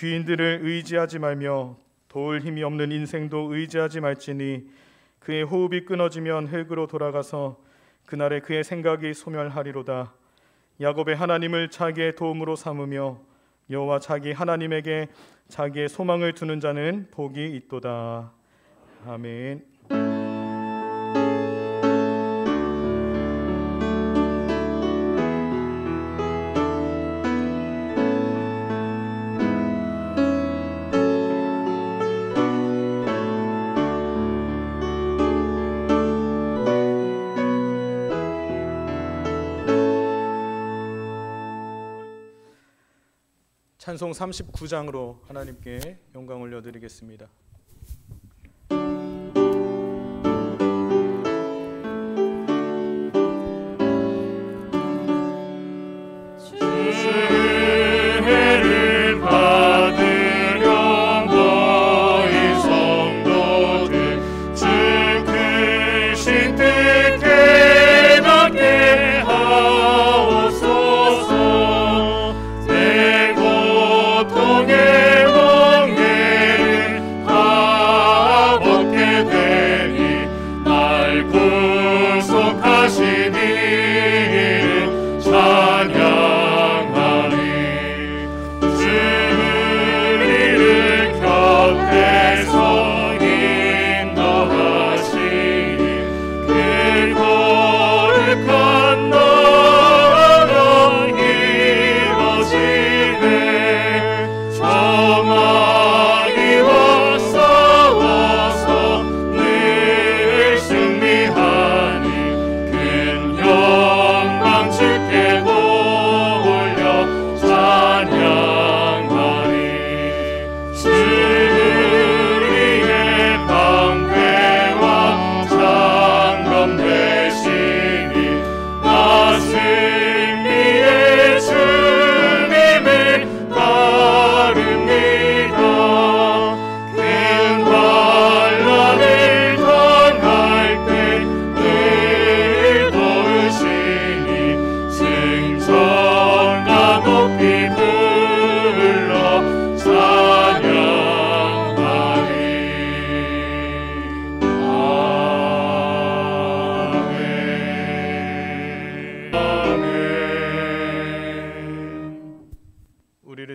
귀인들을 의지하지 말며 도울 힘이 없는 인생도 의지하지 말지니 그의 호흡이 끊어지면 흙으로 돌아가서 그날에 그의 생각이 소멸하리로다. 야곱의 하나님을 자기의 도움으로 삼으며 여호와 자기 하나님에게 자기의 소망을 두는 자는 복이 있도다. 아멘. 찬송 39장으로 하나님께 영광 올려드리겠습니다.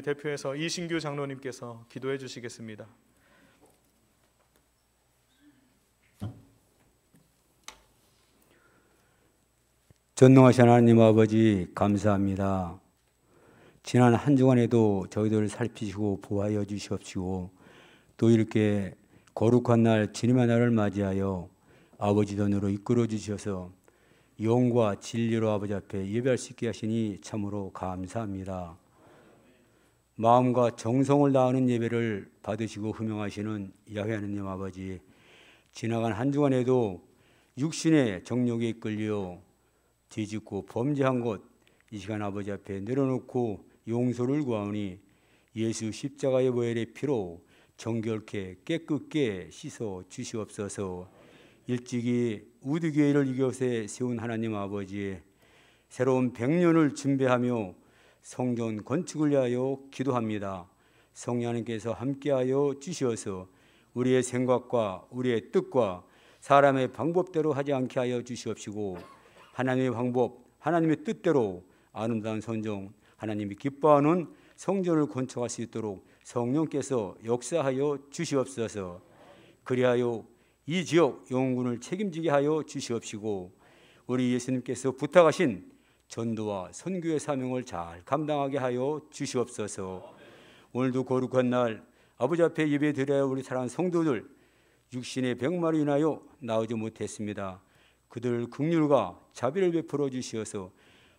대표해서 이신규 장로님께서 기도해 주시겠습니다. 전능하신 하나님 아버지 감사합니다. 지난 한 주간에도 저희들을 살피시고 보호하여 주시옵시고 또 이렇게 거룩한 날 주님의 날을 맞이하여 아버지 돈으로 이끌어 주셔서 영과 진리로 아버지 앞에 예배할 수 있게 하시니 참으로 감사합니다. 마음과 정성을 다하는 예배를 받으시고 흠용하시는 야훼 하나님 아버지, 지나간 한 주간에도 육신의 정욕에 이끌려 뒤집고 범죄한 것 이 시간 아버지 앞에 내려놓고 용서를 구하오니 예수 십자가의 보혈의 피로 정결케 깨끗게 씻어 주시옵소서. 일찍이 우두교회를 이곳에 세운 하나님 아버지, 새로운 100년을 준비하며 성전 건축을 위하여 기도합니다. 성령 하나님께서 함께하여 주시어서 우리의 생각과 우리의 뜻과 사람의 방법대로 하지 않게 하여 주시옵시고 하나님의 방법, 하나님의 뜻대로 아름다운 성전, 하나님이 기뻐하는 성전을 건축할 수 있도록 성령께서 역사하여 주시옵소서. 그리하여 이 지역 영혼군을 책임지게 하여 주시옵시고 우리 예수님께서 부탁하신 전도와 선교의 사명을 잘 감당하게 하여 주시옵소서. 오늘도 거룩한 날 아버지 앞에 예배드려야 우리 사랑하는 성도들 육신의 병마로 인하여 나오지 못했습니다. 그들 긍휼과 자비를 베풀어 주시어서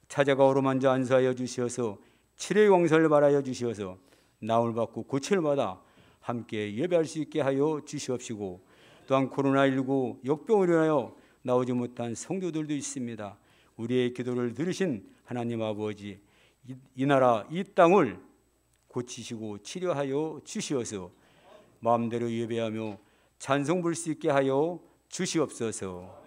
찾아가 어루만져 안수하여 주시어서 칠의 용서를 바라여 주시어서 나음을 받고 고침을 받아 함께 예배할 수 있게 하여 주시옵시고 또한 코로나19 역병으로 인하여 나오지 못한 성도들도 있습니다. 우리의 기도를 들으신 하나님 아버지, 이 나라 이 땅을 고치시고 치료하여 주시어서 마음대로 예배하며 찬송 부를 수 있게 하여 주시옵소서.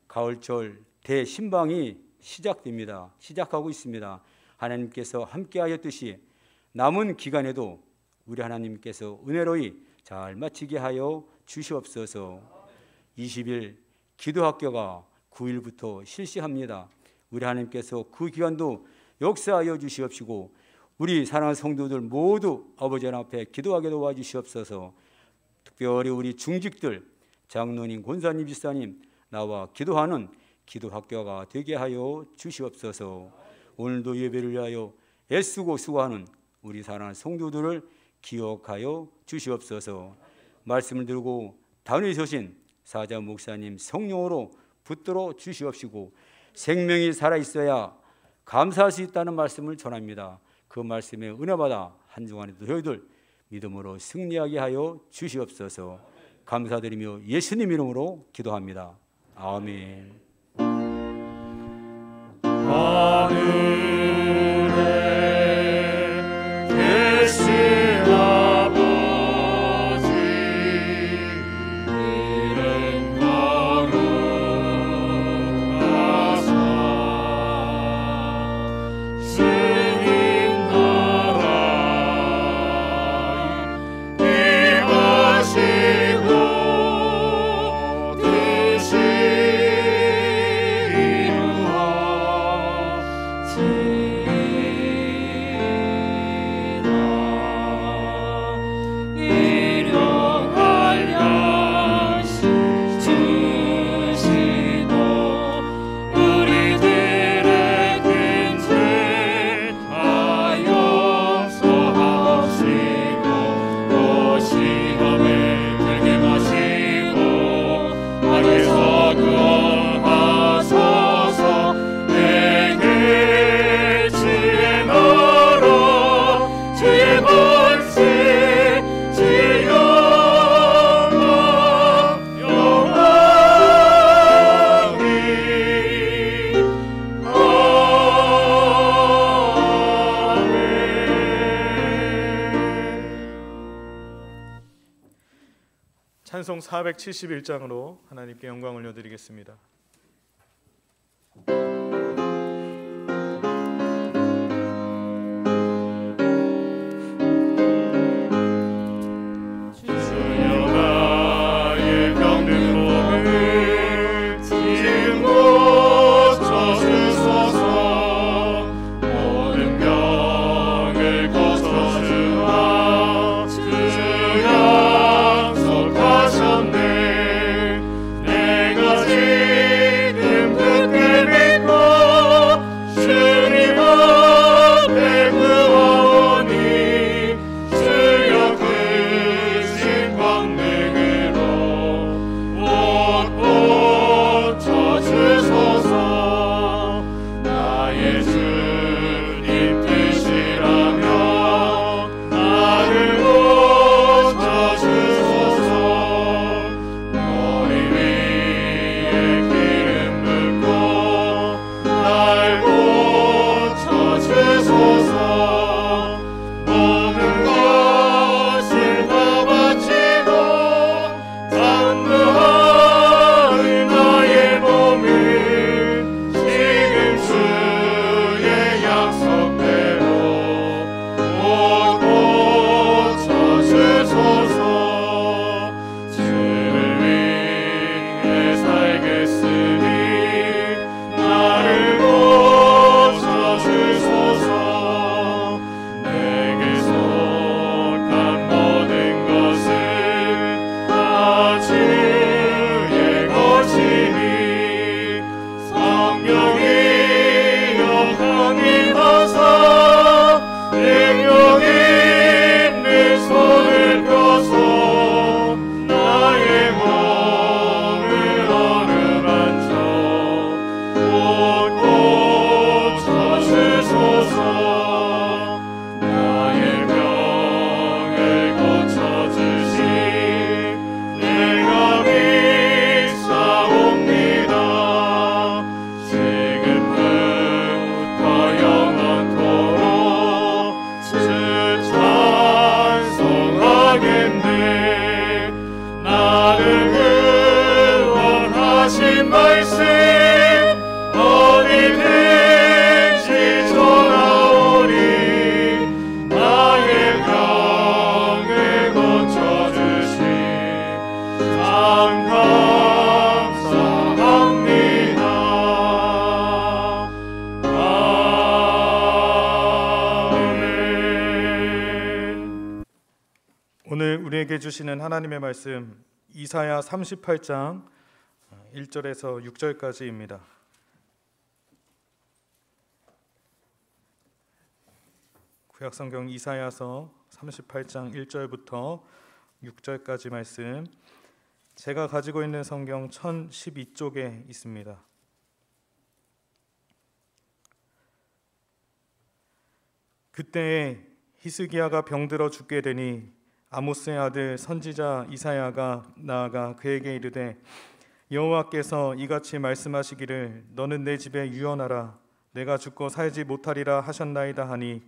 가을철 대신방이 시작됩니다. 시작하고 있습니다. 하나님께서 함께하였듯이 남은 기간에도 우리 하나님께서 은혜로이 잘 마치게 하여 주시옵소서. 20일 기도학교가 9일부터 실시합니다. 우리 하나님께서 그 기간도 역사하여 주시옵시고 우리 사랑하는 성도들 모두 아버지 하나님 앞에 기도하게 도와주시옵소서. 특별히 우리 중직들 장로님, 권사님, 집사님 나와 기도하는 기도학교가 되게 하여 주시옵소서. 오늘도 예배를 위하여 애쓰고 수고하는 우리 사랑하는 성도들을 기억하여 주시옵소서. 말씀을 들고 단위에 서신 사자 목사님 성령으로 붙들어 주시옵시고 생명이 살아있어야 감사할 수 있다는 말씀을 전합니다. 그 말씀에 은혜받아 한 주간에도 저희들 믿음으로 승리하게 하여 주시옵소서. 감사드리며 예수님 이름으로 기도합니다. 아멘. 하늘에 계신 아버지 이름 거룩하사 주님 나라에 임하시고 뜻이 찬송 471장으로 하나님께 영광 올려드리겠습니다. 어디든지 전하오리 나의 병 우리에게 주시는 하나님의 말씀 이사야 38장 1절에서 6절까지입니다. 구약성경 이사야서 38장 1절부터 6절까지 말씀, 제가 가지고 있는 성경 1012쪽에 있습니다. 그때에 히스기야가 병들어 죽게 되니 아모스의 아들 선지자 이사야가 나아가 그에게 이르되, 여호와께서 이같이 말씀하시기를 너는 내 집에 유언하라. 내가 죽고 살지 못하리라 하셨나이다 하니,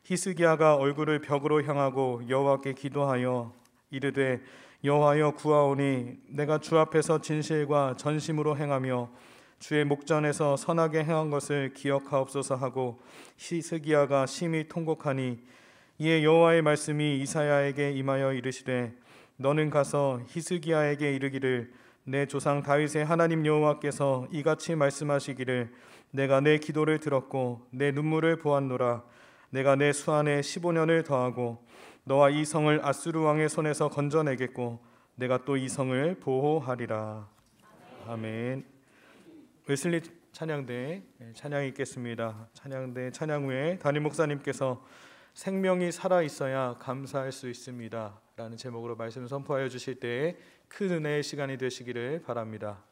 히스기야가 얼굴을 벽으로 향하고 여호와께 기도하여 이르되, 여호와여 구하오니 내가 주 앞에서 진실과 전심으로 행하며 주의 목전에서 선하게 행한 것을 기억하옵소서 하고, 히스기야가 심히 통곡하니 이에 여호와의 말씀이 이사야에게 임하여 이르시되, 너는 가서 히스기야에게 이르기를 내 조상 다윗의 하나님 여호와께서 이같이 말씀하시기를 내가 내 기도를 들었고 내 눈물을 보았노라. 내가 내 수안에 15년을 더하고 너와 이 성을 아수르 왕의 손에서 건져내겠고 내가 또 이 성을 보호하리라. 아멘. 웨슬리 찬양대 찬양이 있겠습니다. 찬양대 찬양 후에 담임 목사님께서 생명이 살아있어야 감사할 수 있습니다 라는 제목으로 말씀을 선포하여 주실 때에 큰 은혜의 시간이 되시기를 바랍니다.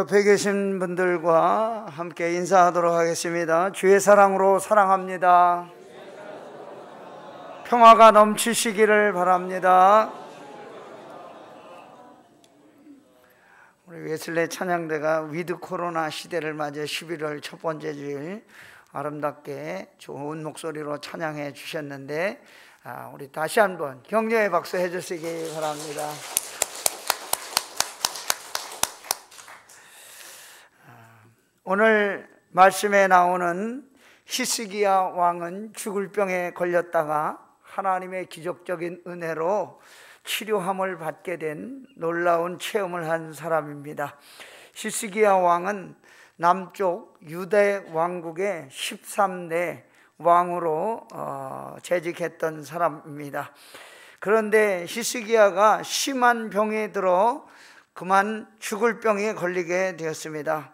옆에 계신 분들과 함께 인사하도록 하겠습니다. 주의 사랑으로 사랑합니다. 평화가 넘치시기를 바랍니다. 우리 웨슬레 찬양대가 위드 코로나 시대를 맞아 11월 첫 번째 주일 아름답게 좋은 목소리로 찬양해 주셨는데, 우리 다시 한번 격려의 박수 해주시기 바랍니다. 오늘 말씀에 나오는 히스기야 왕은 죽을 병에 걸렸다가 하나님의 기적적인 은혜로 치료함을 받게 된 놀라운 체험을 한 사람입니다. 히스기야 왕은 남쪽 유대 왕국의 13대 왕으로 재직했던 사람입니다. 그런데 히스기야가 심한 병에 들어 그만 죽을 병에 걸리게 되었습니다.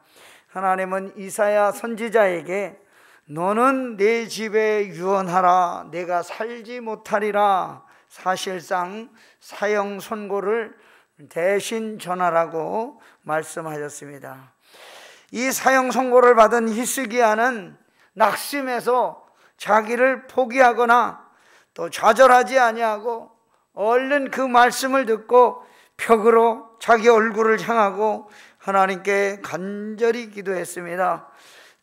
하나님은 이사야 선지자에게 너는 내 집에 유언하라, 내가 살지 못하리라, 사실상 사형 선고를 대신 전하라고 말씀하셨습니다. 이 사형 선고를 받은 히스기야는 낙심해서 자기를 포기하거나 또 좌절하지 아니하고 얼른 그 말씀을 듣고 벽으로 자기 얼굴을 향하고 하나님께 간절히 기도했습니다.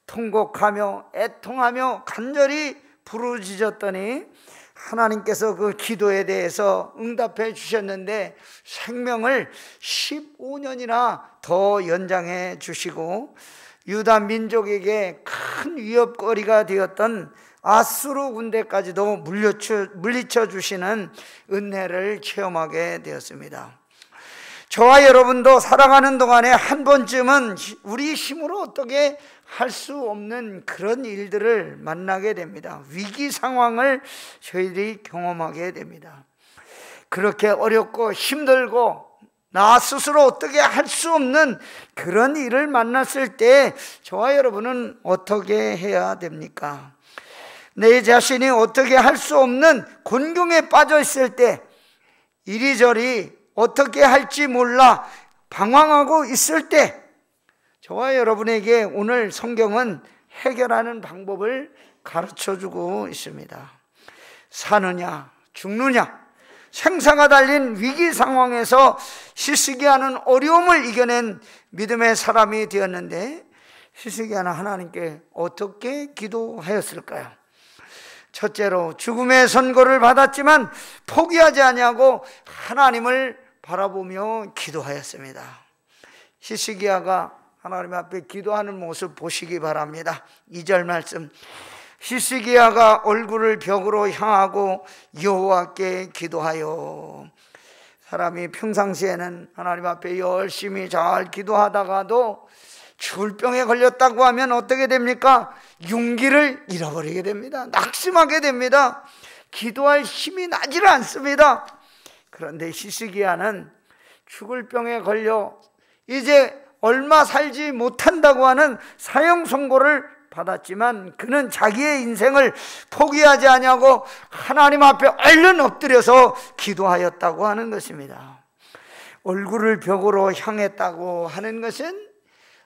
통곡하며 애통하며 간절히 부르짖었더니 하나님께서 그 기도에 대해서 응답해 주셨는데 생명을 15년이나 더 연장해 주시고 유다 민족에게 큰 위협거리가 되었던 아수르 군대까지도 물리쳐 주시는 은혜를 체험하게 되었습니다. 저와 여러분도 살아가는 동안에 한 번쯤은 우리 힘으로 어떻게 할 수 없는 그런 일들을 만나게 됩니다. 위기 상황을 저희들이 경험하게 됩니다. 그렇게 어렵고 힘들고 나 스스로 어떻게 할 수 없는 그런 일을 만났을 때 저와 여러분은 어떻게 해야 됩니까? 내 자신이 어떻게 할 수 없는 곤경에 빠져 있을 때, 이리저리 어떻게 할지 몰라 방황하고 있을 때 저와 여러분에게 오늘 성경은 해결하는 방법을 가르쳐주고 있습니다. 사느냐 죽느냐, 생사가 달린 위기 상황에서 히스기야는 어려움을 이겨낸 믿음의 사람이 되었는데, 히스기야는 하나님께 어떻게 기도하였을까요? 첫째로 죽음의 선고를 받았지만 포기하지 아니하고 하나님을 바라보며 기도하였습니다. 히스기야가 하나님 앞에 기도하는 모습 보시기 바랍니다. 2절 말씀, 히스기야가 얼굴을 벽으로 향하고 여호와께 기도하여. 사람이 평상시에는 하나님 앞에 열심히 잘 기도하다가도 죽을 병에 걸렸다고 하면 어떻게 됩니까? 용기를 잃어버리게 됩니다. 낙심하게 됩니다. 기도할 힘이 나질 않습니다. 그런데 히스기야는 죽을 병에 걸려 이제 얼마 살지 못한다고 하는 사형 선고를 받았지만 그는 자기의 인생을 포기하지 아니하고 하나님 앞에 얼른 엎드려서 기도하였다고 하는 것입니다. 얼굴을 벽으로 향했다고 하는 것은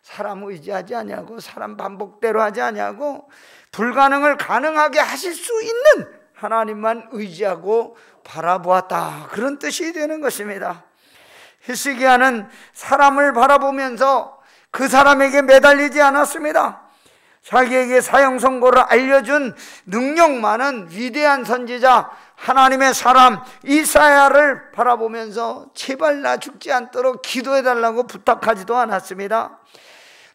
사람 의지하지 아니하고 사람 반복대로 하지 아니하고 불가능을 가능하게 하실 수 있는 하나님만 의지하고 바라보았다, 그런 뜻이 되는 것입니다. 히스기야는 사람을 바라보면서 그 사람에게 매달리지 않았습니다. 자기에게 사형 선고를 알려준 능력 많은 위대한 선지자 하나님의 사람 이사야를 바라보면서 제발 나 죽지 않도록 기도해달라고 부탁하지도 않았습니다.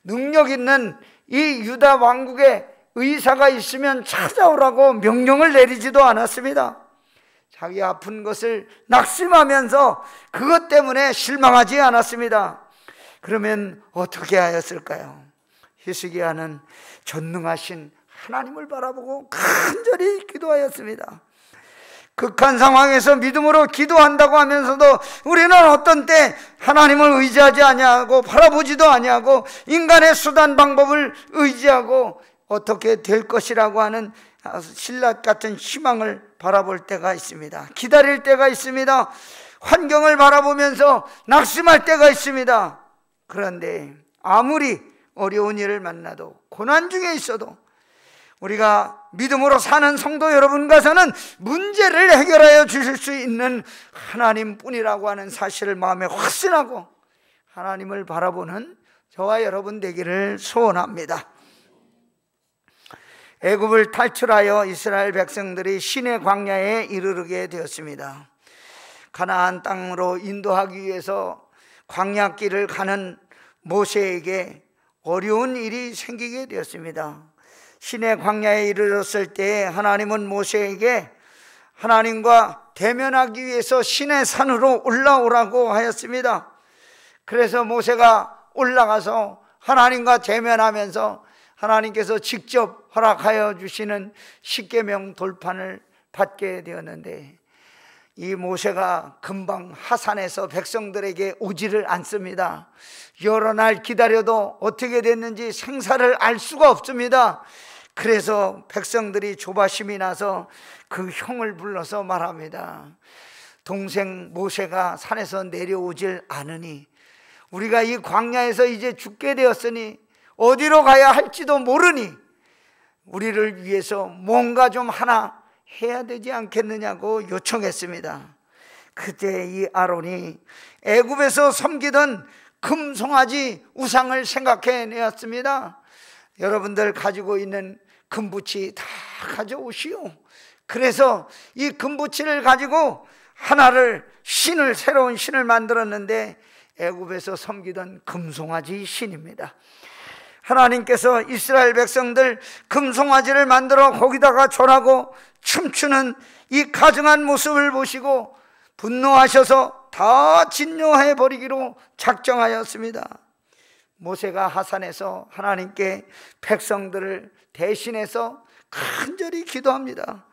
능력 있는 이 유다 왕국에 의사가 있으면 찾아오라고 명령을 내리지도 않았습니다. 자기 아픈 것을 낙심하면서 그것 때문에 실망하지 않았습니다. 그러면 어떻게 하였을까요? 히스기야는 전능하신 하나님을 바라보고 간절히 기도하였습니다. 극한 상황에서 믿음으로 기도한다고 하면서도 우리는 어떤 때 하나님을 의지하지 아니하고 바라보지도 아니하고 인간의 수단 방법을 의지하고 어떻게 될 것이라고 하는 신라 같은 희망을 바라볼 때가 있습니다. 기다릴 때가 있습니다. 환경을 바라보면서 낙심할 때가 있습니다. 그런데 아무리 어려운 일을 만나도 고난 중에 있어도 우리가 믿음으로 사는 성도 여러분과서는 문제를 해결하여 주실 수 있는 하나님뿐이라고 하는 사실을 마음에 확신하고 하나님을 바라보는 저와 여러분 되기를 소원합니다. 애굽을 탈출하여 이스라엘 백성들이 시내 광야에 이르르게 되었습니다. 가나안 땅으로 인도하기 위해서 광야길을 가는 모세에게 어려운 일이 생기게 되었습니다. 시내 광야에 이르렀을 때 하나님은 모세에게 하나님과 대면하기 위해서 시내 산으로 올라오라고 하였습니다. 그래서 모세가 올라가서 하나님과 대면하면서 하나님께서 직접 허락하여 주시는 십계명 돌판을 받게 되었는데, 이 모세가 금방 하산해서 백성들에게 오지를 않습니다. 여러 날 기다려도 어떻게 됐는지 생사를 알 수가 없습니다. 그래서 백성들이 조바심이 나서 그 형을 불러서 말합니다. 동생 모세가 산에서 내려오질 않으니 우리가 이 광야에서 이제 죽게 되었으니 어디로 가야 할지도 모르니 우리를 위해서 뭔가 좀 하나 해야 되지 않겠느냐고 요청했습니다. 그때 이 아론이 애굽에서 섬기던 금송아지 우상을 생각해 내었습니다. 여러분들 가지고 있는 금붙이 다 가져오시오. 그래서 이 금붙이를 가지고 하나를 새로운 신을 만들었는데 애굽에서 섬기던 금송아지 신입니다. 하나님께서 이스라엘 백성들 금송아지를 만들어 거기다가 절하고 춤추는 이 가증한 모습을 보시고 분노하셔서 다 진노해 버리기로 작정하였습니다. 모세가 하산해서 하나님께 백성들을 대신해서 간절히 기도합니다.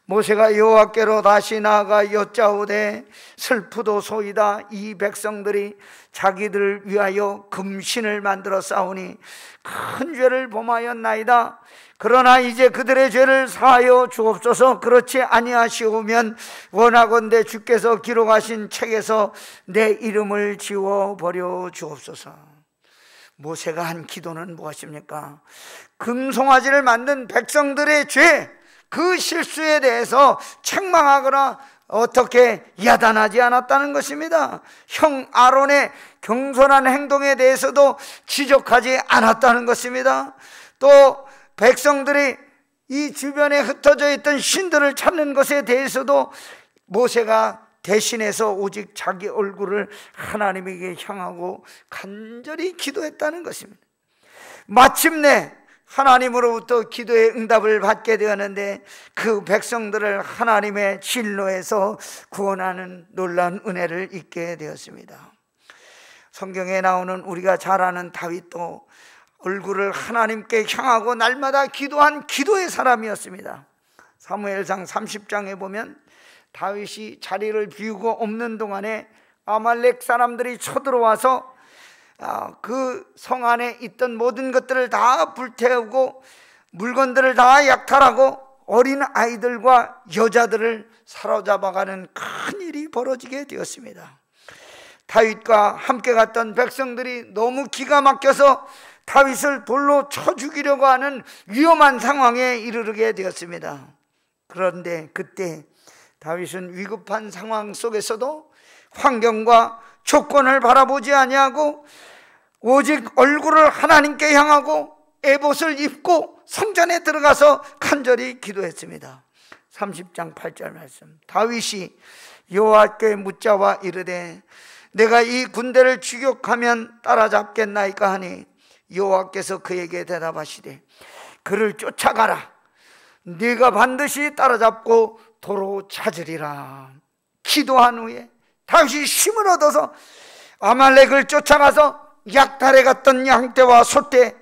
모세가 여호와께로 다시 나아가 여짜오되 슬프도소이다. 이 백성들이 자기들을 위하여 금신을 만들어 싸우니 큰 죄를 범하였나이다. 그러나 이제 그들의 죄를 사하여 주옵소서. 그렇지 아니하시오면 원하건대 주께서 기록하신 책에서 내 이름을 지워버려 주옵소서. 모세가 한 기도는 무엇입니까? 금송아지를 만든 백성들의 죄, 그 실수에 대해서 책망하거나 어떻게 야단하지 않았다는 것입니다. 형 아론의 경솔한 행동에 대해서도 지적하지 않았다는 것입니다. 또 백성들이 이 주변에 흩어져 있던 신들을 찾는 것에 대해서도 모세가 대신해서 오직 자기 얼굴을 하나님에게 향하고 간절히 기도했다는 것입니다. 마침내 하나님으로부터 기도의 응답을 받게 되었는데 그 백성들을 하나님의 진노에서 구원하는 놀라운 은혜를 입게 되었습니다. 성경에 나오는 우리가 잘 아는 다윗도 얼굴을 하나님께 향하고 날마다 기도한 기도의 사람이었습니다. 사무엘상 30장에 보면 다윗이 자리를 비우고 없는 동안에 아말렉 사람들이 쳐들어와서 그 성 안에 있던 모든 것들을 다 불태우고 물건들을 다 약탈하고 어린 아이들과 여자들을 사로잡아가는 큰 일이 벌어지게 되었습니다. 다윗과 함께 갔던 백성들이 너무 기가 막혀서 다윗을 돌로 쳐 죽이려고 하는 위험한 상황에 이르게 되었습니다. 그런데 그때 다윗은 위급한 상황 속에서도 환경과 조건을 바라보지 아니하고 오직 얼굴을 하나님께 향하고 에봇을 입고 성전에 들어가서 간절히 기도했습니다. 30장 8절 말씀. 다윗이 여호와께 묻자와 이르되 내가 이 군대를 추격하면 따라잡겠나이까 하니 여호와께서 그에게 대답하시되 그를 쫓아가라. 네가 반드시 따라잡고 도로 찾으리라. 기도한 후에 다윗이 힘을 얻어서 아말렉을 쫓아가서 약탈해 갔던 양떼와 소떼,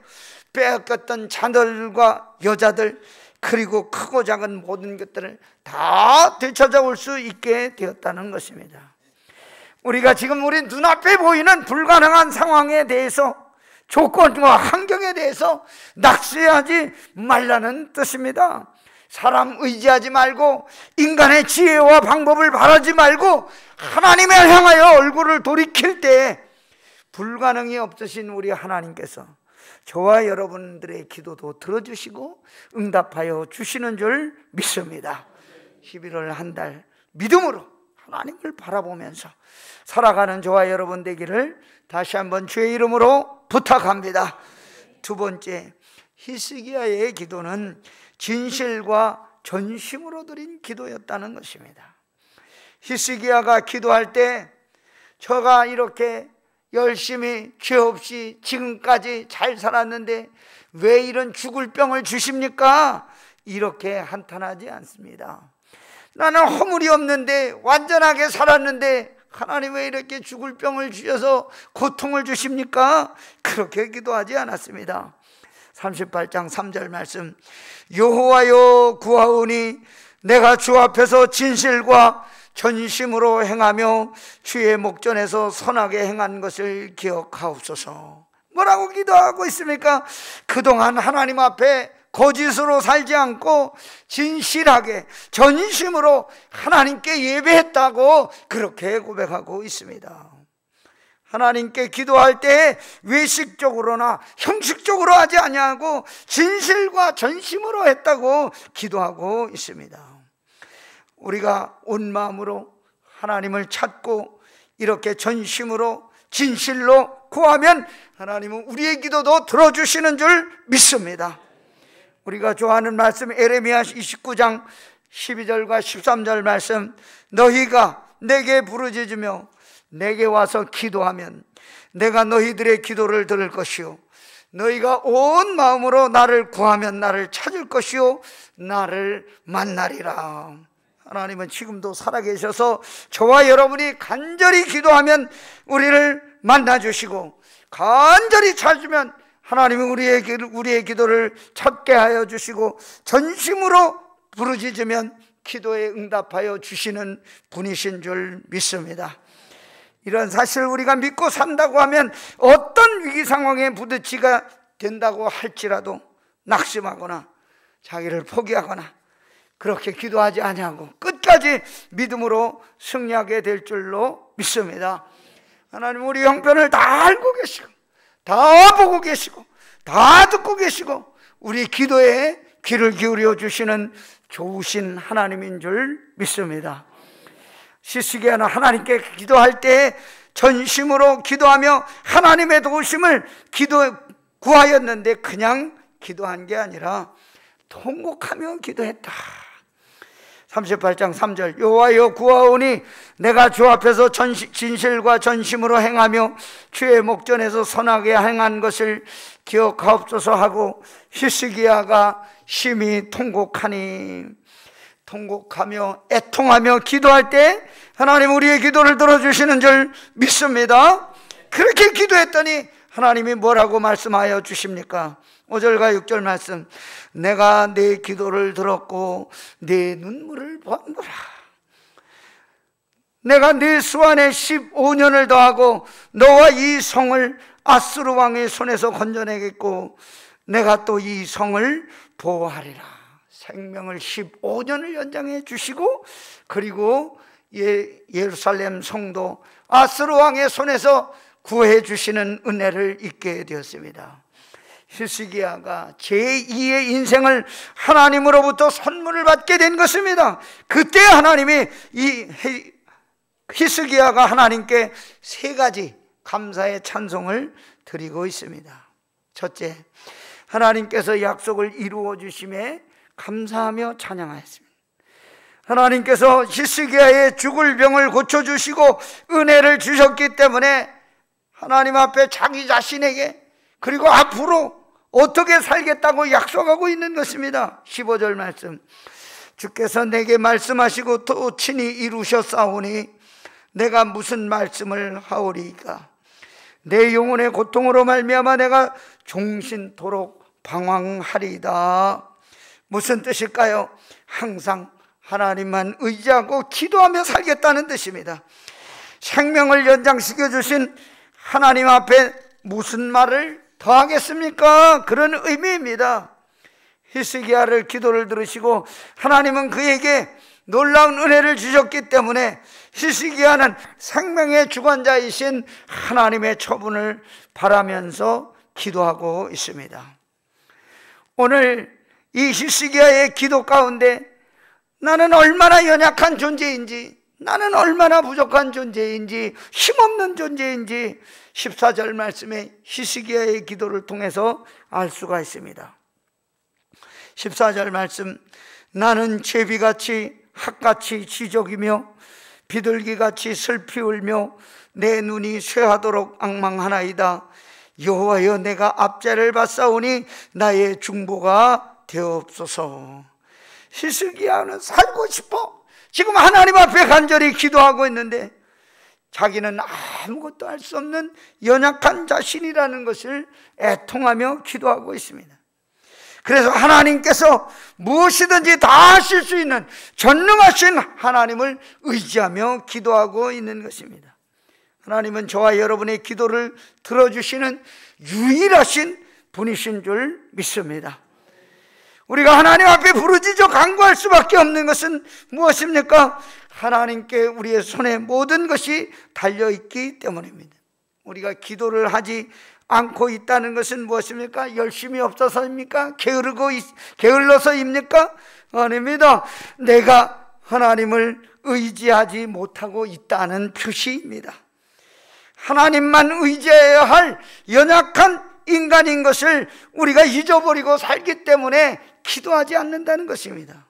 빼앗겼던 자들과 여자들, 그리고 크고 작은 모든 것들을 다 되찾아올 수 있게 되었다는 것입니다. 우리가 지금 우리 눈앞에 보이는 불가능한 상황에 대해서, 조건과 환경에 대해서 낙심하지 말라는 뜻입니다. 사람 의지하지 말고 인간의 지혜와 방법을 바라지 말고 하나님을 향하여 얼굴을 돌이킬 때 불가능이 없으신 우리 하나님께서 저와 여러분들의 기도도 들어주시고 응답하여 주시는 줄 믿습니다. 11월 한 달 믿음으로 하나님을 바라보면서 살아가는 저와 여러분 되기를 다시 한번 주의 이름으로 부탁합니다. 두 번째, 히스기야의 기도는 진실과 전심으로 드린 기도였다는 것입니다. 히스기야가 기도할 때 저가 이렇게 열심히 죄 없이 지금까지 잘 살았는데 왜 이런 죽을 병을 주십니까? 이렇게 한탄하지 않습니다. 나는 허물이 없는데 완전하게 살았는데 하나님 왜 이렇게 죽을 병을 주셔서 고통을 주십니까? 그렇게 기도하지 않았습니다. 38장 3절 말씀, 여호와여 구하오니 내가 주 앞에서 진실과 전심으로 행하며 주의 목전에서 선하게 행한 것을 기억하옵소서. 뭐라고 기도하고 있습니까? 그동안 하나님 앞에 거짓으로 살지 않고 진실하게 전심으로 하나님께 예배했다고 그렇게 고백하고 있습니다. 하나님께 기도할 때 외식적으로나 형식적으로 하지 아니하고 진실과 전심으로 했다고 기도하고 있습니다. 우리가 온 마음으로 하나님을 찾고 이렇게 전심으로 진실로 구하면 하나님은 우리의 기도도 들어주시는 줄 믿습니다. 우리가 좋아하는 말씀 에레미야 29장 12절과 13절 말씀, 너희가 내게 부르짖으며 내게 와서 기도하면 내가 너희들의 기도를 들을 것이요 너희가 온 마음으로 나를 구하면 나를 찾을 것이요 나를 만나리라. 하나님은 지금도 살아계셔서 저와 여러분이 간절히 기도하면 우리를 만나주시고 간절히 찾으면 하나님은 우리의 기도를 찾게 하여 주시고 전심으로 부르짖으면 기도에 응답하여 주시는 분이신 줄 믿습니다. 이런 사실을 우리가 믿고 산다고 하면 어떤 위기 상황에 부딪히가 된다고 할지라도 낙심하거나 자기를 포기하거나 그렇게 기도하지 아니하고 끝까지 믿음으로 승리하게 될 줄로 믿습니다. 하나님 우리 형편을 다 알고 계시고 다 보고 계시고 다 듣고 계시고 우리 기도에 귀를 기울여 주시는 좋으신 하나님인 줄 믿습니다. 히스기야는 하나님께 기도할 때 전심으로 기도하며 하나님의 도우심을 구하였는데 그냥 기도한 게 아니라 통곡하며 기도했다. 38장 3절, 여호와여 구하오니 내가 주 앞에서 진실과 전심으로 행하며 주의 목전에서 선하게 행한 것을 기억하옵소서 하고 히스기야가 심히 통곡하며 애통하며 기도할 때 하나님 우리의 기도를 들어주시는 줄 믿습니다. 그렇게 기도했더니 하나님이 뭐라고 말씀하여 주십니까? 5절과 6절 말씀, 내가 내 기도를 들었고 내 눈물을 보았노라. 내가 네 수완에 15년을 더하고 너와 이 성을 아수르 왕의 손에서 건져내겠고 내가 또 이 성을 보호하리라. 생명을 15년을 연장해 주시고 그리고 예루살렘 성도 아수르 왕의 손에서 구해 주시는 은혜를 잊게 되었습니다. 히스기야가 제2의 인생을 하나님으로부터 선물을 받게 된 것입니다. 그때 하나님이 히스기야가 하나님께 세 가지 감사의 찬송을 드리고 있습니다. 첫째, 하나님께서 약속을 이루어 주심에 감사하며 찬양하였습니다. 하나님께서 히스기야의 죽을 병을 고쳐주시고 은혜를 주셨기 때문에 하나님 앞에 자기 자신에게 그리고 앞으로 어떻게 살겠다고 약속하고 있는 것입니다. 15절 말씀, 주께서 내게 말씀하시고 또 친히 이루셨사오니 내가 무슨 말씀을 하오리이까. 내 영혼의 고통으로 말미암아 내가 종신토록 방황하리이다. 무슨 뜻일까요? 항상 하나님만 의지하고 기도하며 살겠다는 뜻입니다. 생명을 연장시켜 주신 하나님 앞에 무슨 말을 더하겠습니까? 그런 의미입니다. 히스기야를 기도를 들으시고 하나님은 그에게 놀라운 은혜를 주셨기 때문에 히스기야는 생명의 주관자이신 하나님의 처분을 바라면서 기도하고 있습니다. 오늘 이 히스기야의 기도 가운데 나는 얼마나 연약한 존재인지, 나는 얼마나 부족한 존재인지, 힘없는 존재인지 14절 말씀에 히스기야의 기도를 통해서 알 수가 있습니다. 14절 말씀, 나는 제비같이 핫같이 지적이며 비둘기같이 슬피 울며 내 눈이 쇠하도록 앙망하나이다. 여호와여, 내가 압제를 받사오니 나의 중보가 되옵소서. 히스기야는 살고 싶어. 지금 하나님 앞에 간절히 기도하고 있는데 자기는 아무것도 할 수 없는 연약한 자신이라는 것을 애통하며 기도하고 있습니다. 그래서 하나님께서 무엇이든지 다 하실 수 있는 전능하신 하나님을 의지하며 기도하고 있는 것입니다. 하나님은 저와 여러분의 기도를 들어주시는 유일하신 분이신 줄 믿습니다. 우리가 하나님 앞에 부르짖어 간구할 수밖에 없는 것은 무엇입니까? 하나님께 우리의 손에 모든 것이 달려있기 때문입니다. 우리가 기도를 하지 않고 있다는 것은 무엇입니까? 열심이 없어서입니까? 게을러서입니까? 아닙니다. 내가 하나님을 의지하지 못하고 있다는 표시입니다. 하나님만 의지해야 할 연약한 인간인 것을 우리가 잊어버리고 살기 때문에 기도하지 않는다는 것입니다.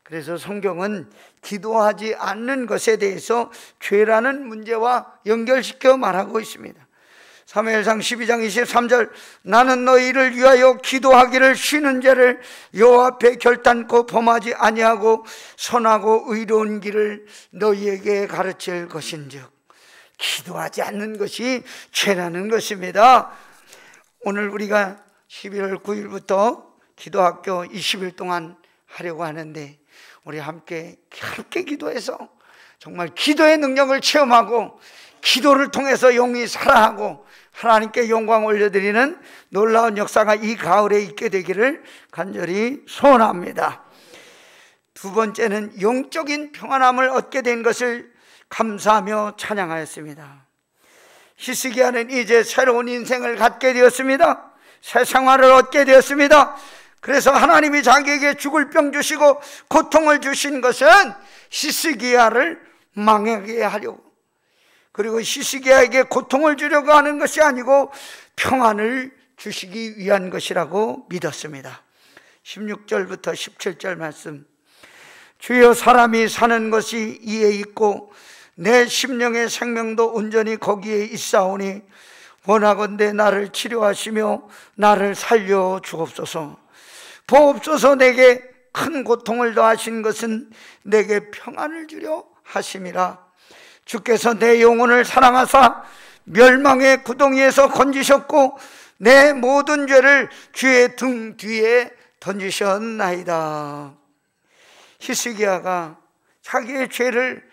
그래서 성경은 기도하지 않는 것에 대해서 죄라는 문제와 연결시켜 말하고 있습니다. 사무엘상 12장 23절, 나는 너희를 위하여 기도하기를 쉬는 죄를 여호와 앞에 결단코 범하지 아니하고 선하고 의로운 길을 너희에게 가르칠 것인즉. 기도하지 않는 것이 죄라는 것입니다. 오늘 우리가 11월 9일부터 기도학교 20일 동안 하려고 하는데 우리 함께 기도해서 정말 기도의 능력을 체험하고 기도를 통해서 영이 살아하고 하나님께 영광 올려드리는 놀라운 역사가 이 가을에 있게 되기를 간절히 소원합니다. 두 번째는 영적인 평안함을 얻게 된 것을 감사하며 찬양하였습니다. 히스기야는 이제 새로운 인생을 갖게 되었습니다. 새 생활을 얻게 되었습니다. 그래서 하나님이 자기에게 죽을 병 주시고 고통을 주신 것은 히스기야를 망하게 하려고, 그리고 히스기야에게 고통을 주려고 하는 것이 아니고 평안을 주시기 위한 것이라고 믿었습니다. 16절부터 17절 말씀, 주여 사람이 사는 것이 이에 있고 내 심령의 생명도 온전히 거기에 있사오니 원하건대 나를 치료하시며 나를 살려 주옵소서. 보옵소서. 내게 큰 고통을 더하신 것은 내게 평안을 주려 하심이라. 주께서 내 영혼을 사랑하사 멸망의 구덩이에서 건지셨고 내 모든 죄를 주의 등 뒤에 던지셨나이다. 히스기야가 자기의 죄를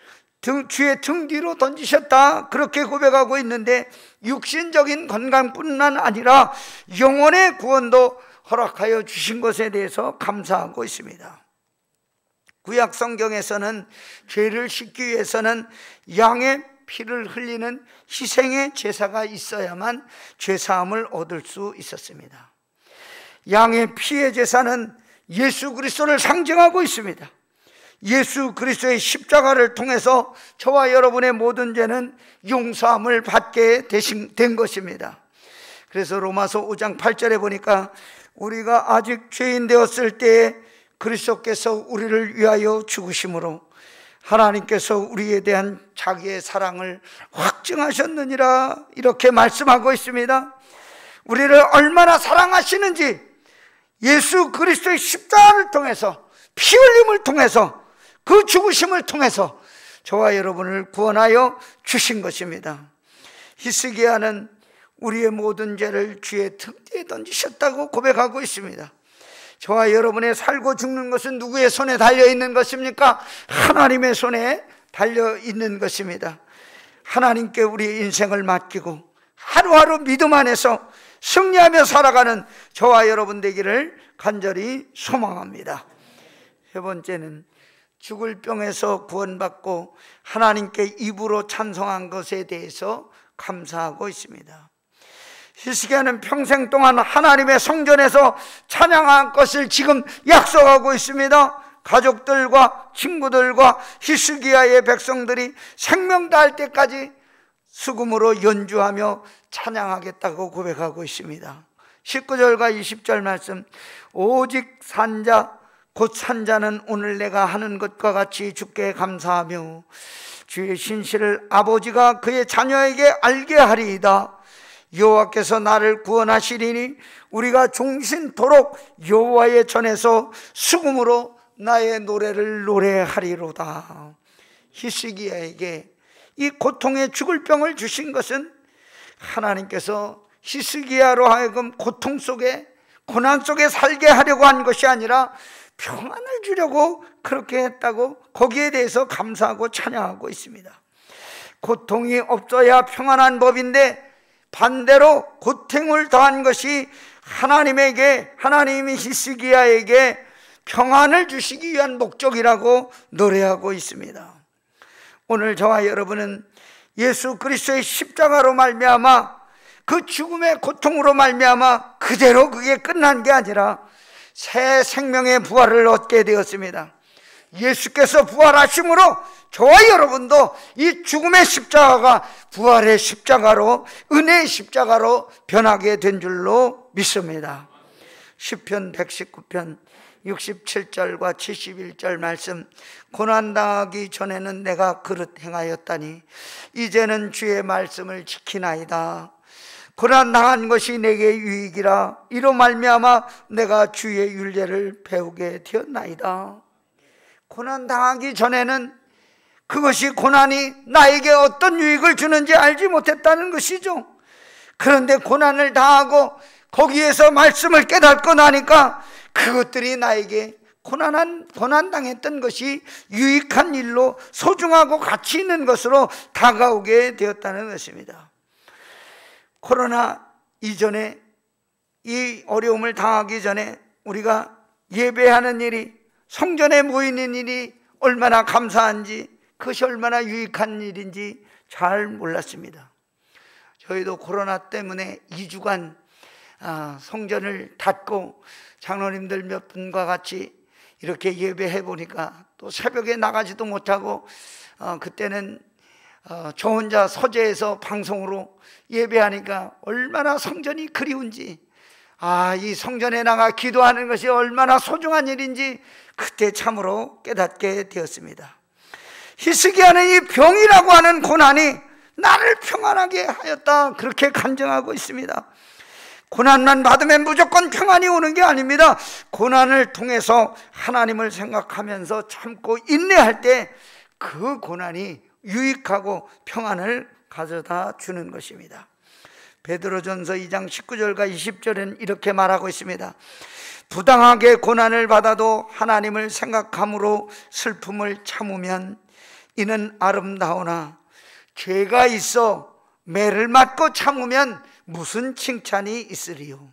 주의 등 뒤로 던지셨다, 그렇게 고백하고 있는데 육신적인 건강뿐만 아니라 영혼의 구원도 허락하여 주신 것에 대해서 감사하고 있습니다. 구약 성경에서는 죄를 씻기 위해서는 양의 피를 흘리는 희생의 제사가 있어야만 죄사함을 얻을 수 있었습니다. 양의 피의 제사는 예수 그리스도를 상징하고 있습니다. 예수 그리스도의 십자가를 통해서 저와 여러분의 모든 죄는 용서함을 받게 된 것입니다. 그래서 로마서 5장 8절에 보니까 우리가 아직 죄인 되었을 때에 그리스도께서 우리를 위하여 죽으심으로 하나님께서 우리에 대한 자기의 사랑을 확증하셨느니라, 이렇게 말씀하고 있습니다. 우리를 얼마나 사랑하시는지 예수 그리스도의 십자가를 통해서, 피 흘림을 통해서, 그 죽으심을 통해서 저와 여러분을 구원하여 주신 것입니다. 히스기야는 우리의 모든 죄를 주의 등 뒤에 던지셨다고 고백하고 있습니다. 저와 여러분의 살고 죽는 것은 누구의 손에 달려있는 것입니까? 하나님의 손에 달려있는 것입니다. 하나님께 우리의 인생을 맡기고 하루하루 믿음 안에서 승리하며 살아가는 저와 여러분 되기를 간절히 소망합니다. 세 번째는 죽을 병에서 구원받고 하나님께 입으로 찬송한 것에 대해서 감사하고 있습니다. 히스기야는 평생 동안 하나님의 성전에서 찬양한 것을 지금 약속하고 있습니다. 가족들과 친구들과 히스기야의 백성들이 생명 다할 때까지 수금으로 연주하며 찬양하겠다고 고백하고 있습니다. 19절과 20절 말씀, 오직 산자 곧 산자는 오늘 내가 하는 것과 같이 주께 감사하며 주의 신실을 아버지가 그의 자녀에게 알게 하리이다. 여호와께서 나를 구원하시리니 우리가 종신토록 여호와의 전에서 수금으로 나의 노래를 노래하리로다. 히스기야에게 이 고통의 죽을 병을 주신 것은 하나님께서 히스기야로 하여금 고통 속에 고난 속에 살게 하려고 한 것이 아니라 평안을 주려고 그렇게 했다고 거기에 대해서 감사하고 찬양하고 있습니다. 고통이 없어야 평안한 법인데 반대로 고통을 더한 것이 하나님이 히스기야에게 평안을 주시기 위한 목적이라고 노래하고 있습니다. 오늘 저와 여러분은 예수 그리스도의 십자가로 말미암아 그 죽음의 고통으로 말미암아 그대로 그게 끝난 게 아니라 새 생명의 부활을 얻게 되었습니다. 예수께서 부활하심으로 저와 여러분도 이 죽음의 십자가가 부활의 십자가로, 은혜의 십자가로 변하게 된 줄로 믿습니다. 시편 119편 67절과 71절 말씀, 고난당하기 전에는 내가 그릇 행하였다니 이제는 주의 말씀을 지키나이다. 고난당한 것이 내게 유익이라 이로 말미암아 내가 주의 율례를 배우게 되었나이다. 고난당하기 전에는 그것이 고난이 나에게 어떤 유익을 주는지 알지 못했다는 것이죠. 그런데 고난을 당하고 거기에서 말씀을 깨닫고 나니까 그것들이 나에게 고난당했던 것이 유익한 일로 소중하고 가치 있는 것으로 다가오게 되었다는 것입니다. 코로나 이전에 이 어려움을 당하기 전에 우리가 예배하는 일이, 성전에 모이는 일이 얼마나 감사한지, 그것이 얼마나 유익한 일인지 잘 몰랐습니다. 저희도 코로나 때문에 2주간 성전을 닫고 장로님들 몇 분과 같이 이렇게 예배해 보니까 또 새벽에 나가지도 못하고 그때는 저 혼자 서재에서 방송으로 예배하니까 얼마나 성전이 그리운지, 이 성전에 나가 기도하는 것이 얼마나 소중한 일인지 그때 참으로 깨닫게 되었습니다. 히스기야는 이 병이라고 하는 고난이 나를 평안하게 하였다, 그렇게 간증하고 있습니다. 고난만 받으면 무조건 평안이 오는 게 아닙니다. 고난을 통해서 하나님을 생각하면서 참고 인내할 때 그 고난이 유익하고 평안을 가져다 주는 것입니다. 베드로전서 2장 19절과 20절은 이렇게 말하고 있습니다. 부당하게 고난을 받아도 하나님을 생각함으로 슬픔을 참으면 이는 아름다우나 죄가 있어 매를 맞고 참으면 무슨 칭찬이 있으리요.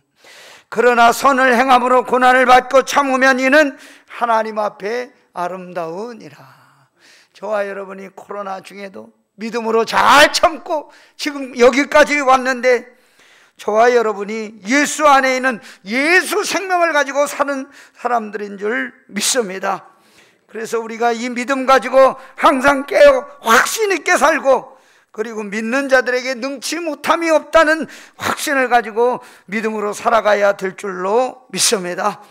그러나 선을 행함으로 고난을 받고 참으면 이는 하나님 앞에 아름다우니라. 저와 여러분이 코로나 중에도 믿음으로 잘 참고 지금 여기까지 왔는데 저와 여러분이 예수 안에 있는 예수 생명을 가지고 사는 사람들인 줄 믿습니다. 그래서 우리가 이 믿음 가지고 항상 깨어 확신 있게 살고, 그리고 믿는 자들에게 능치 못함이 없다는 확신을 가지고 믿음으로 살아가야 될 줄로 믿습니다.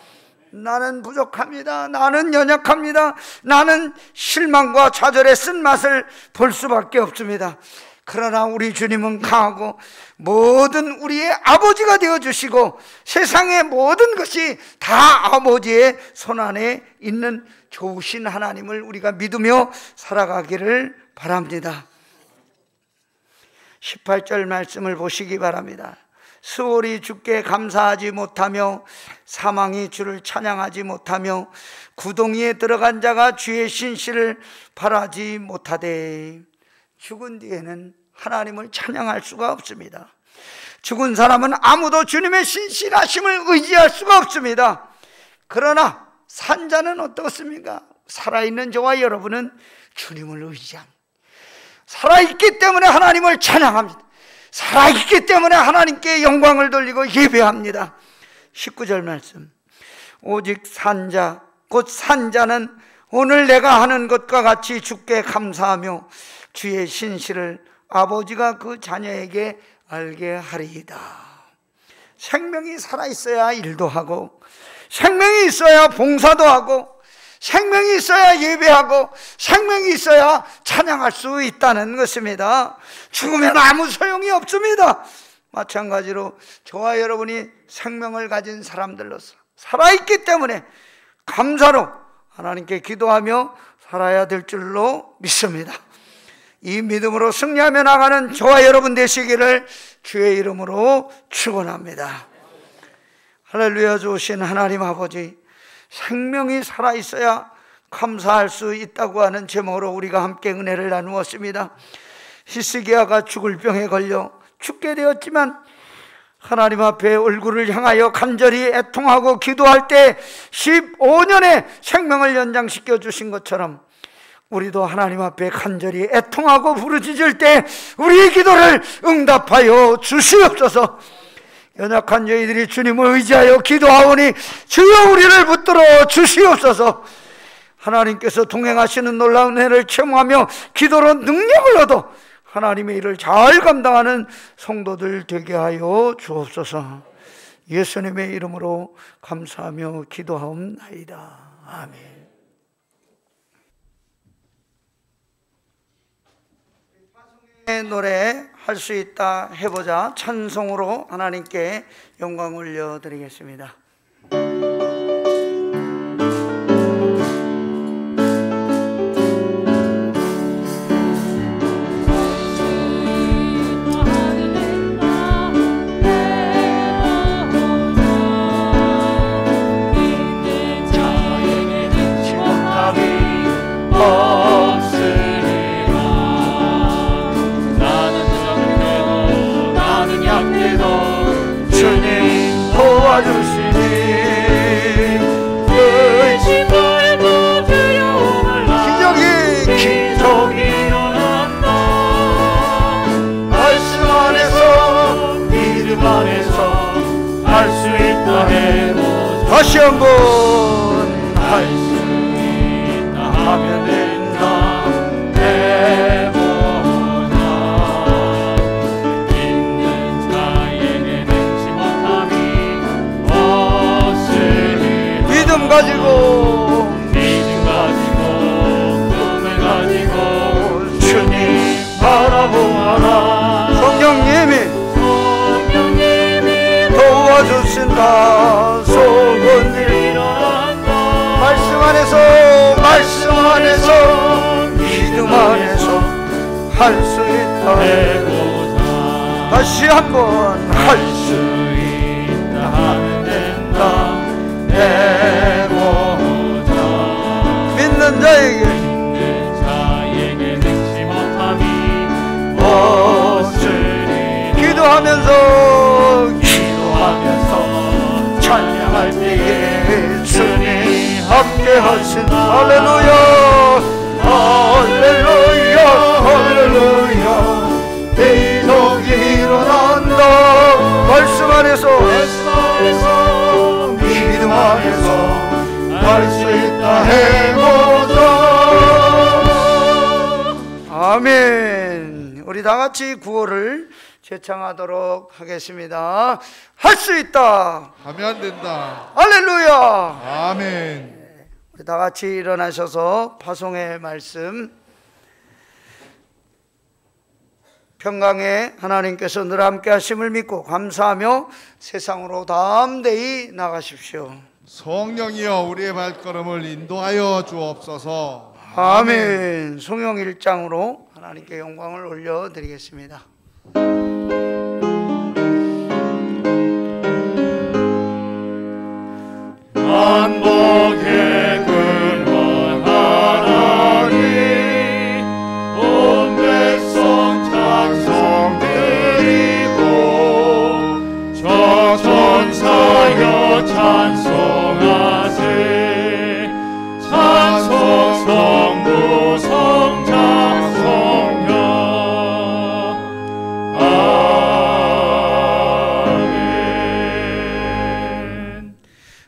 나는 부족합니다. 나는 연약합니다. 나는 실망과 좌절의 쓴맛을 볼 수밖에 없습니다. 그러나 우리 주님은 강하고 모든 우리의 아버지가 되어주시고 세상의 모든 것이 다 아버지의 손안에 있는 좋으신 하나님을 우리가 믿으며 살아가기를 바랍니다. 18절 말씀을 보시기 바랍니다. 수월이 주께 감사하지 못하며 사망이 주를 찬양하지 못하며 구덩이에 들어간 자가 주의 신실을 바라지 못하되. 죽은 뒤에는 하나님을 찬양할 수가 없습니다. 죽은 사람은 아무도 주님의 신실하심을 의지할 수가 없습니다. 그러나 산자는 어떻습니까? 살아있는 저와 여러분은 주님을 의지합니다. 살아있기 때문에 하나님을 찬양합니다. 살아있기 때문에 하나님께 영광을 돌리고 예배합니다. 19절 말씀, 오직 산자 곧 산자는 오늘 내가 하는 것과 같이 주께 감사하며 주의 신실을 아버지가 그 자녀에게 알게 하리이다. 생명이 살아있어야 일도 하고, 생명이 있어야 봉사도 하고, 생명이 있어야 예배하고, 생명이 있어야 찬양할 수 있다는 것입니다. 죽으면 아무 소용이 없습니다. 마찬가지로 저와 여러분이 생명을 가진 사람들로서 살아있기 때문에 감사로 하나님께 기도하며 살아야 될 줄로 믿습니다. 이 믿음으로 승리하며 나가는 저와 여러분 되시기를 주의 이름으로 축원합니다. 할렐루야. 좋으신 하나님 아버지, 생명이 살아있어야 감사할 수 있다고 하는 제목으로 우리가 함께 은혜를 나누었습니다. 히스기야가 죽을 병에 걸려 죽게 되었지만 하나님 앞에 얼굴을 향하여 간절히 애통하고 기도할 때 15년의 생명을 연장시켜 주신 것처럼 우리도 하나님 앞에 간절히 애통하고 부르짖을 때 우리의 기도를 응답하여 주시옵소서. 연약한 저희들이 주님을 의지하여 기도하오니 주여 우리를 붙들어 주시옵소서. 하나님께서 동행하시는 놀라운 은혜를 체험하며 기도로 능력을 얻어 하나님의 일을 잘 감당하는 성도들 되게 하여 주옵소서. 예수님의 이름으로 감사하며 기도하옵나이다. 아멘. 노래 할 수 있다 해보자 찬송으로 하나님께 영광 올려드리겠습니다. 다시 한번 할 수 있다 하면 된다 해보자. 있는 자에게 능치 못함이 없으리라. 믿음 가지고 꿈을 가지고 주님 바라보아라. 성령님이 도와주신다. 속은 일어난다. 말씀 안에서 믿음 안에서 할 수 있다 해보자. 다시 한번 할 수 있다 하면 된다 해보자. 믿는 자에게 능치 못함이 없으리. 기도하면서 찬양할 때에 주님 함께 하신 할렐루야 할렐루야 할렐루야. 대적이 일어난다. 말씀 안에서 믿음 안에서 할 수 있다 해보자. 아멘. 우리 다 같이 구호를 제창하도록 하겠습니다. 할 수 있다 하면 된다. 할렐루야. 아멘. 우리 다 같이 일어나셔서 파송의 말씀, 평강에 하나님께서 늘 함께 하심을 믿고 감사하며 세상으로 담대히 나가십시오. 성령이여 우리의 발걸음을 인도하여 주옵소서. 아멘. 성경 1장으로 하나님께 영광을 올려드리겠습니다. 만복의 근원하나니 온 백성 찬송 드리고 저 천사여 찬송하세 찬송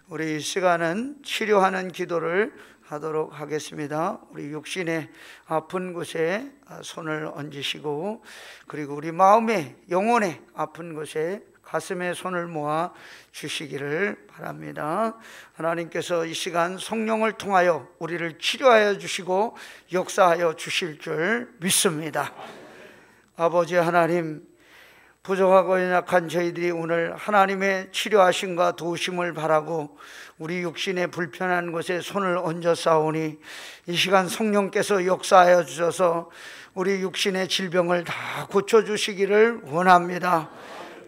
우리 이 시간은 치료하는 기도를 하도록 하겠습니다. 우리 육신의 아픈 곳에 손을 얹으시고, 그리고 우리 마음의, 영혼의 아픈 곳에 가슴에 손을 모아 주시기를 바랍니다. 하나님께서 이 시간 성령을 통하여 우리를 치료하여 주시고 역사하여 주실 줄 믿습니다. 아버지 하나님, 부족하고 연약한 저희들이 오늘 하나님의 치료하심과 도우심을 바라고 우리 육신의 불편한 곳에 손을 얹어 싸우니, 이 시간 성령께서 역사하여 주셔서 우리 육신의 질병을 다 고쳐주시기를 원합니다.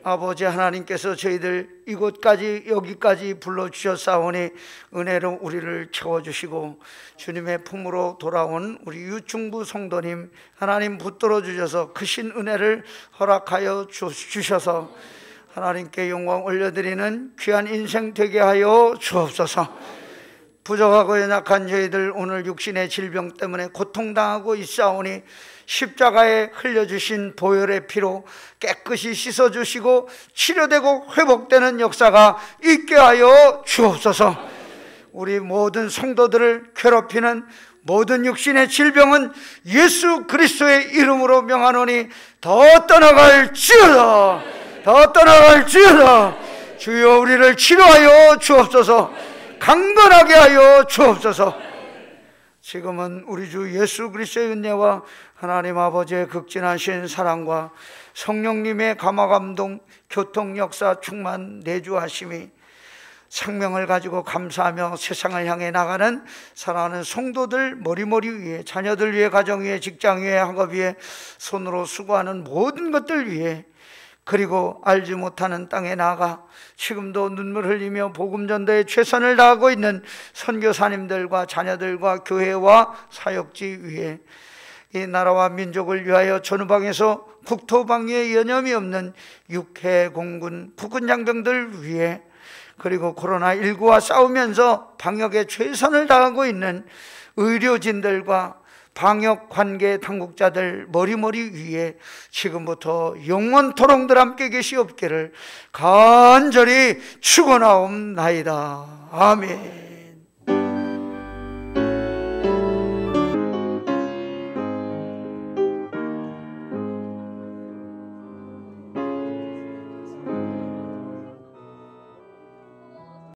아버지 하나님께서 저희들 이곳까지 여기까지 불러주셨사오니 은혜로 우리를 채워주시고, 주님의 품으로 돌아온 우리 유충부 성도님 하나님 붙들어 주셔서 크신 은혜를 허락하여 주셔서 하나님께 영광 올려드리는 귀한 인생 되게 하여 주옵소서. 부족하고 연약한 저희들 오늘 육신의 질병 때문에 고통당하고 있사오니 십자가에 흘려주신 보혈의 피로 깨끗이 씻어주시고 치료되고 회복되는 역사가 있게 하여 주옵소서. 우리 모든 성도들을 괴롭히는 모든 육신의 질병은 예수 그리스도의 이름으로 명하노니 더 떠나갈지어다, 더 떠나갈지어다. 주여 우리를 치료하여 주옵소서, 강건하게 하여 주옵소서. 지금은 우리 주 예수 그리스도의 은혜와 하나님 아버지의 극진하신 사랑과 성령님의 감화감동, 교통 역사 충만 내주하심이 생명을 가지고 감사하며 세상을 향해 나가는 사랑하는 성도들 머리머리 위에, 자녀들 위에, 가정 위에, 직장 위에, 학업 위에, 손으로 수고하는 모든 것들 위에, 그리고 알지 못하는 땅에 나가 지금도 눈물 흘리며 복음 전도에 최선을 다하고 있는 선교사님들과 자녀들과 교회와 사역지 위에, 이 나라와 민족을 위하여 전후방에서 국토방위에 여념이 없는 육해 공군 국군 장병들 위에, 그리고 코로나19와 싸우면서 방역에 최선을 다하고 있는 의료진들과 방역관계 당국자들 머리머리 위에 지금부터 영원토록 함께 계시옵기를 간절히 축원하옵나이다. 아멘.